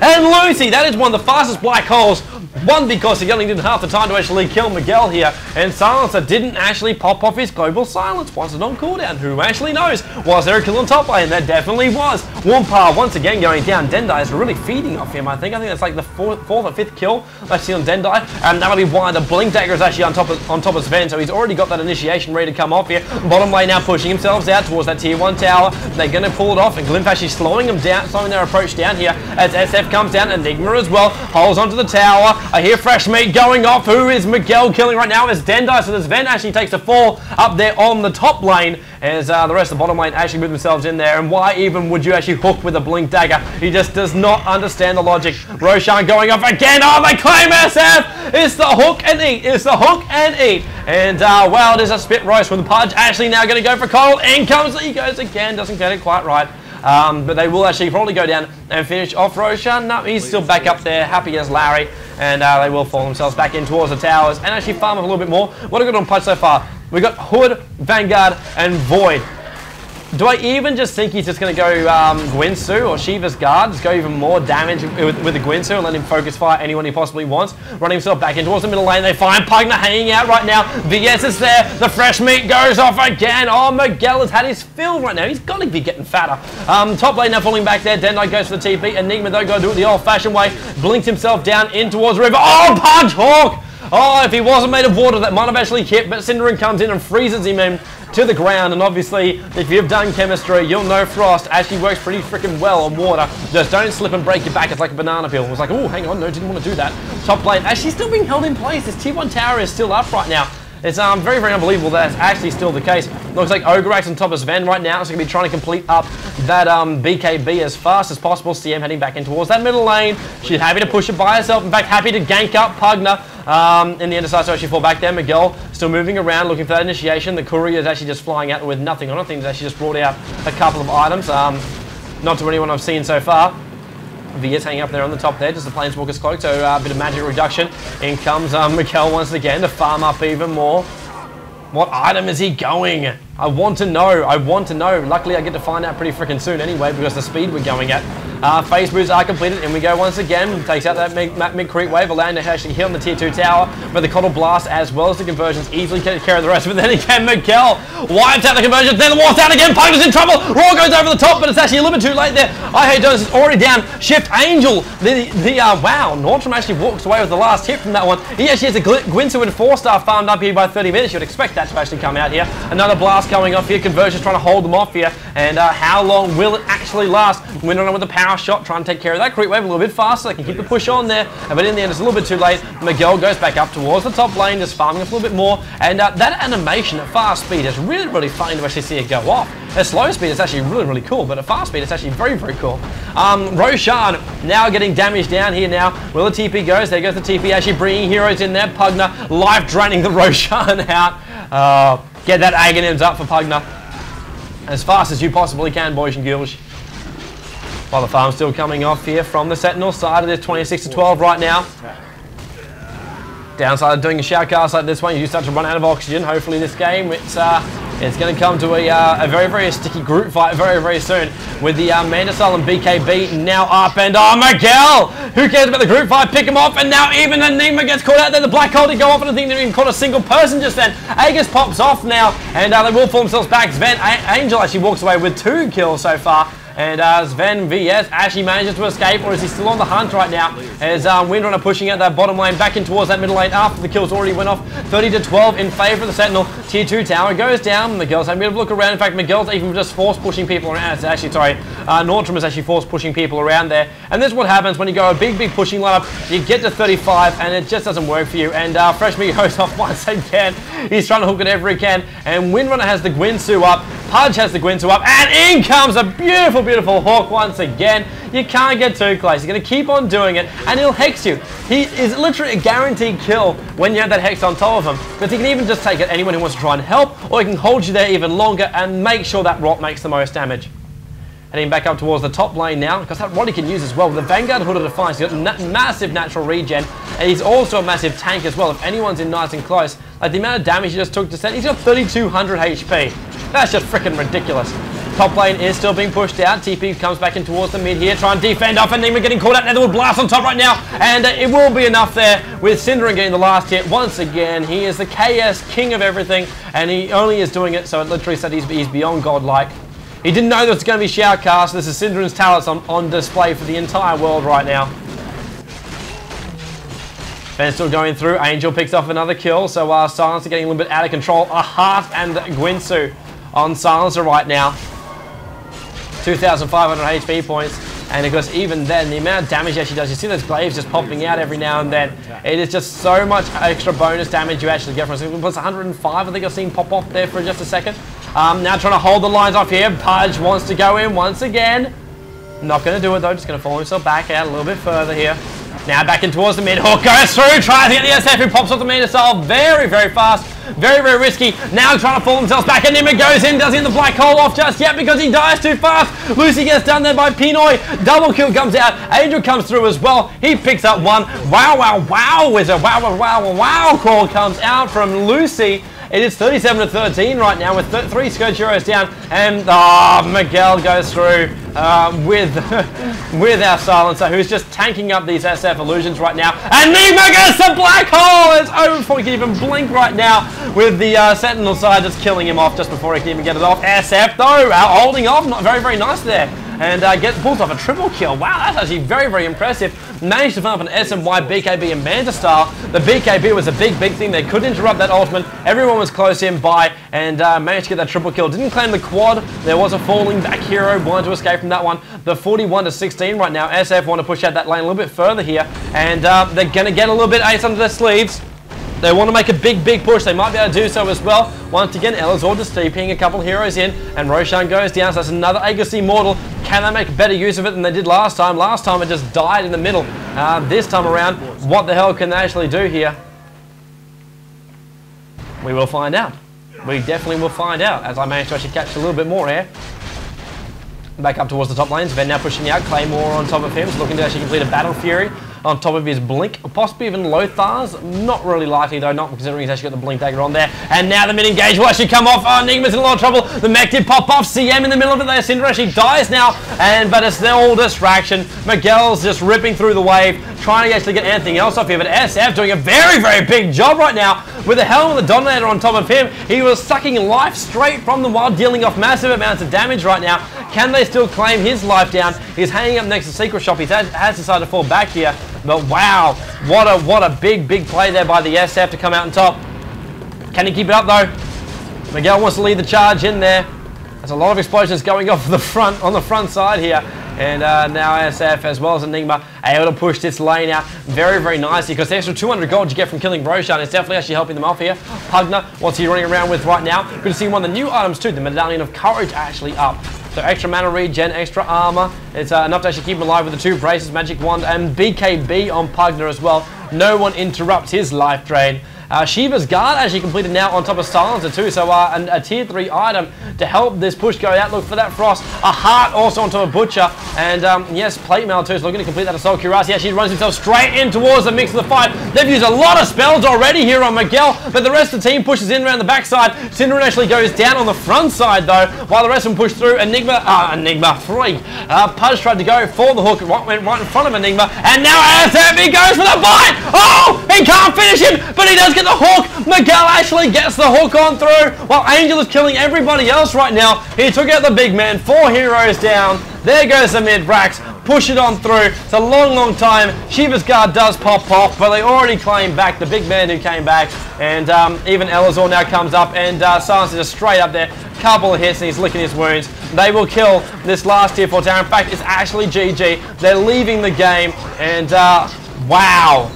And Lucy, that is one of the fastest black holes. One, because he only didn't have the time to actually kill Miguel here, and Silencer didn't actually pop off his global silence once it's on cooldown. Who actually knows? Was there a kill on top lane? There definitely was. Wumpa once again going down. Dendai is really feeding off him, I think. That's like the fourth or fifth kill I see on Dendai, and that'll be why the Blink Dagger is actually on top of Sven, so he's already got that initiation ready to come off here. Bottom lane now pushing themselves out towards that tier 1 tower. They're going to pull it off, and Glimp actually slowing them down, slowing their approach down here as SF comes down. Enigma as well holds onto the tower. I hear fresh meat going off. Who is Miguel killing right now? Is Dendai, so this Sven actually takes a fall up there on the top lane as the rest of the bottom lane actually move themselves in there. And why even would you actually hook with a Blink Dagger? He just does not understand the logic. Roshan going off again. Oh, they claim SF! It's the hook and eat. It's the hook and eat. And, well, there's a spit roast from the Pudge. Actually now going to go for Coral. In comes he goes again. Doesn't get it quite right. But they will actually probably go down and finish off Roshan. No, he's still back up there, happy as Larry. And they will fall themselves back in towards the towers and actually farm up a little bit more. What have we got on Pudge so far? We've got Hood, Vanguard, and Void. Do I even just think he's just going to go Gwinsu or Shiva's Guard, just go even more damage with the Gwinsu and let him focus fire anyone he possibly wants, running himself back in towards the middle lane. They find Pugna hanging out right now. VS is there. The fresh meat goes off again. Oh, Miguel has had his fill right now. He's got to be getting fatter. Top lane now falling back there. Dendai goes for the TP. Enigma, though, got to do it the old-fashioned way. Blinked himself down in towards the river. Oh, Punch Hawk! Oh, if he wasn't made of water, that might have actually hit, but Cinderin comes in and freezes him in to the ground. And obviously, if you've done chemistry, you'll know Frost actually works pretty freaking well on water. Just don't slip and break your back. It's like a banana peel. It was like, oh, hang on, no, didn't want to do that. Top lane actually still being held in place. This T1 tower is still up right now. It's very, very unbelievable that it's actually still the case. Looks like Ogreax on top of Sven right now. So going to be trying to complete up that BKB as fast as possible. CM heading back in towards that middle lane. She's happy to push it by herself. In fact, happy to gank up Pugna. In the end, decides to actually fall back there. Miguel still moving around, looking for that initiation. The courier is actually just flying out with nothing on it. I think he's actually just brought out a couple of items. Not to anyone I've seen so far. VS hanging up there on the top there, just the Planeswalker's Cloak, so a bit of magic reduction. In comes Miguel once again to farm up even more. What item is he going? I want to know. I want to know. Luckily, I get to find out pretty freaking soon anyway, because the speed we're going at. Phase boots are completed, and we go once again. Takes out that mid-creep wave, allowing to actually hit on the tier 2 tower. But the Coddle Blast, as well as the conversions, easily take care of the rest. But then again, Miguel wipes out the conversions, then walks out again. Pugna's in trouble. Raw goes over the top, but it's actually a little bit too late there. I Hate Jonas is already down. Shift Angel. Wow, Nordstrom actually walks away with the last hit from that one. He actually has a Gwinsu and 4-star farmed up here by 30 minutes. You'd expect that to actually come out here. Another blast going off here. Conversions trying to hold them off here. And how long will it actually last? Winning with the power shot, trying to take care of that creep wave a little bit faster. They can keep the push on there, but in the end it's a little bit too late. Miguel goes back up towards the top lane, just farming a little bit more, and that animation at fast speed is really, really funny to actually see it go off. At slow speed it's actually really, really cool, but at fast speed it's actually very, very cool. Roshan now getting damaged down here now. Where the TP goes, there goes the TP, actually bringing heroes in there. Pugna life draining the Roshan out. Get that Aghanims up for Pugna as fast as you possibly can, boys and girls. While the farm's still coming off here from the Sentinel side of this 26-12 right now. Downside of doing a shoutcast like this one, you do start to run out of oxygen. Hopefully this game, it's going to come to a very, very sticky group fight very, very soon. With the Mandasol and BKB now up, and Miguel! Who cares about the group fight? Pick him off, and now even Enigma gets caught out there. The Black Hole didn't go off, and I think they didn't even caught a single person just then. Aegis pops off now, and they will form themselves back. Sven Angel actually walks away with 2 kills so far. And Sven VS actually manages to escape, or is he still on the hunt right now? As Windrunner pushing out that bottom lane back in towards that middle lane after the kills already went off. 30-12 in favour of the Sentinel. Tier 2 tower goes down. Miguel's having a bit of a look around. In fact, Miguel's even just force pushing people around. It's actually, sorry, Nordstrom is actually force pushing people around there. And this is what happens when you go a big, big pushing lineup. You get to 35 and it just doesn't work for you. And Fresh Meat goes off once again. He's trying to hook it ever he can. And Windrunner has the Gwinsu up. Pudge has the Gwinsu up, and in comes a beautiful, beautiful Hawk once again. You can't get too close. He's going to keep on doing it, and he'll hex you. He is literally a guaranteed kill when you have that hex on top of him. But he can even just take it anyone who wants to try and help, or he can hold you there even longer and make sure that rot makes the most damage. Heading back up towards the top lane now, because that rod he can use as well. With the Vanguard Hood of Defiance, he's got massive natural regen, and he's also a massive tank as well. If anyone's in nice and close, like the amount of damage he just took to set, he's got 3,200 HP. That's just freaking ridiculous. Top lane is still being pushed out. TP comes back in towards the mid here, trying to defend off. Enigma getting caught out. Netherwood blast on top right now. And it will be enough there with Synd getting the last hit. Once again, he is the KS king of everything. And he only is doing it, so it literally said he's beyond godlike. He didn't know that it's going to be Shoutcast. This is Synd's talents on display for the entire world right now. Ben's still going through. Angel picks off another kill, so Silencer getting a little bit out of control. A Heart and Gwinsu on Silencer right now. 2,500 HP points. And of course, even then, the amount of damage actually does, you see those glaives just popping out every now and then. It is just so much extra bonus damage you actually get from it. It was 105, I think I've seen pop off there for just a second. Now trying to hold the lines off here. Pudge wants to go in once again. Not going to do it though, just going to fall himself back out a little bit further here. Now back in towards the mid. Hook goes through, tries to get the SF, who pops off the meter style very, very fast. Very, very risky. Now trying to fall themselves back. Enigma goes in, doesn't get the black hole off just yet because he dies too fast. Lucy gets done there by Pinoy. Double kill comes out. Angel comes through as well. He picks up one. Wow, wow, wow. With a wow, wow, wow, wow call comes out from Lucy. It is 37-13 right now with 3 Scourge Heroes down. And Miguel goes through with our Silencer, who's just tanking up these SF illusions right now. And Enigma gets the black hole! It's over before he can even blink right now with the Sentinel side just killing him off just before he can even get it off. SF though, holding off, not very, very nice there. And pulls off a triple kill. Wow, that's actually very, very impressive. Managed to farm up an SMY, BKB, and Manta style. The BKB was a big, big thing. They couldn't interrupt that ultimate. Everyone was close in by and managed to get that triple kill. Didn't claim the quad. There was a falling back hero. Wanted to escape from that one. The 41-16 right now. SF want to push out that lane a little bit further here. And they're going to get a little bit ace under their sleeves. They want to make a big, big push. They might be able to do so as well. Once again, Elazor just TPing a couple of heroes in, and Roshan goes down, so that's another Aegis Immortal. Can they make better use of it than they did last time? Last time it just died in the middle. This time around, what the hell can they actually do here? We will find out. We definitely will find out, as I managed to actually catch a little bit more here. Back up towards the top lanes. Ven now pushing out. Claymore on top of him. He's looking to actually complete a Battle Fury on top of his Blink. Possibly even Lothar's. Not really likely though, not considering he's actually got the Blink Dagger on there. And now the mid-engage will actually come off. Enigma's in a lot of trouble. The mech did pop off. CM in the middle of it there. Synd actually dies now. But it's all distraction. Miguel's just ripping through the wave, trying to actually get anything else off here. But SF doing a very, very big job right now with the Helm of the Dominator on top of him. He was sucking life straight from them while dealing off massive amounts of damage right now. Can they still claim his life down? He's hanging up next to Secret Shop. He has decided to fall back here. But wow, what a big, big play there by the SF to come out on top. Can he keep it up though? Miguel wants to lead the charge in there. There's a lot of explosions going off on the front side here. And now SF as well as Enigma able to push this lane out very, very nicely, because the extra 200 gold you get from killing Roshan is definitely actually helping them off here. Pugner, what's he running around with right now? Good to see one of the new items too, the Medallion of Courage actually up. So extra mana regen, extra armor. It's enough to actually keep him alive with the 2 braces, Magic Wand, and BKB on Pugner as well. No one interrupts his life drain. Shiva's Guard actually completed now on top of Silencer too, so a tier 3 item to help this push go out. Look for that Frost. A Heart also on top of Butcher, and yes, Plate Mail too is looking to complete that Assault Cuirass. He actually runs himself straight in towards the mix of the fight. They've used a lot of spells already here on Miguel, but the rest of the team pushes in around the backside. Synd actually goes down on the front side though, while the rest of them push through. Pudge tried to go for the hook, went right in front of Enigma, and now SF, he goes for the bite! Oh! He can't finish him, but he does get the hook. Miguel actually gets the hook on through, while Angel is killing everybody else right now. He took out the big man, 4 heroes down. There goes the mid-racks, push it on through. It's a long, long time. Shiva's Guard does pop off, but they already claim back the big man who came back. And even Elazor now comes up, and Silencer just straight up there. Couple of hits, and he's licking his wounds. They will kill this last tier 4 tower. In fact, it's actually GG. They're leaving the game, and wow.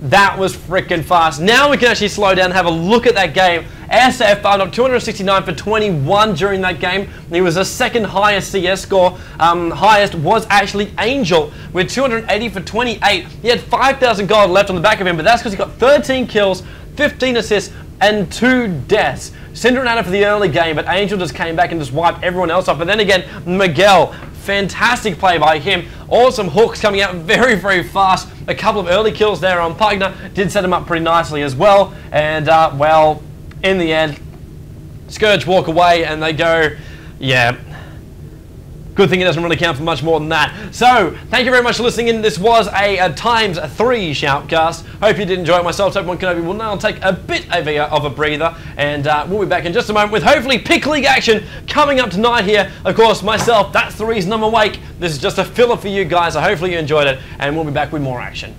That was freaking fast. Now we can actually slow down and have a look at that game. SF farmed up 269 for 21 during that game. He was the second highest CS score. Highest was actually Angel with 280 for 28. He had 5,000 gold left on the back of him, but that's because he got 13 kills, 15 assists, and 2 deaths. Synd had it for the early game, but Angel just came back and just wiped everyone else off. But then again, Miguel, fantastic play by him. Awesome hooks coming out very, very fast. A couple of early kills there on Pugner did set him up pretty nicely as well. And, well, in the end, Scourge walk away and they go, yeah, Good thing it doesn't really count for much more than that. So, thank you very much for listening in. This was a ×3 Shoutcast. Hope you did enjoy it. Myself, Tobi Wan will now take a bit of a breather, and we'll be back in just a moment with hopefully Pick League action coming up tonight here. Of course, myself, that's the reason I'm awake. This is just a filler for you guys, so hopefully you enjoyed it, and we'll be back with more action.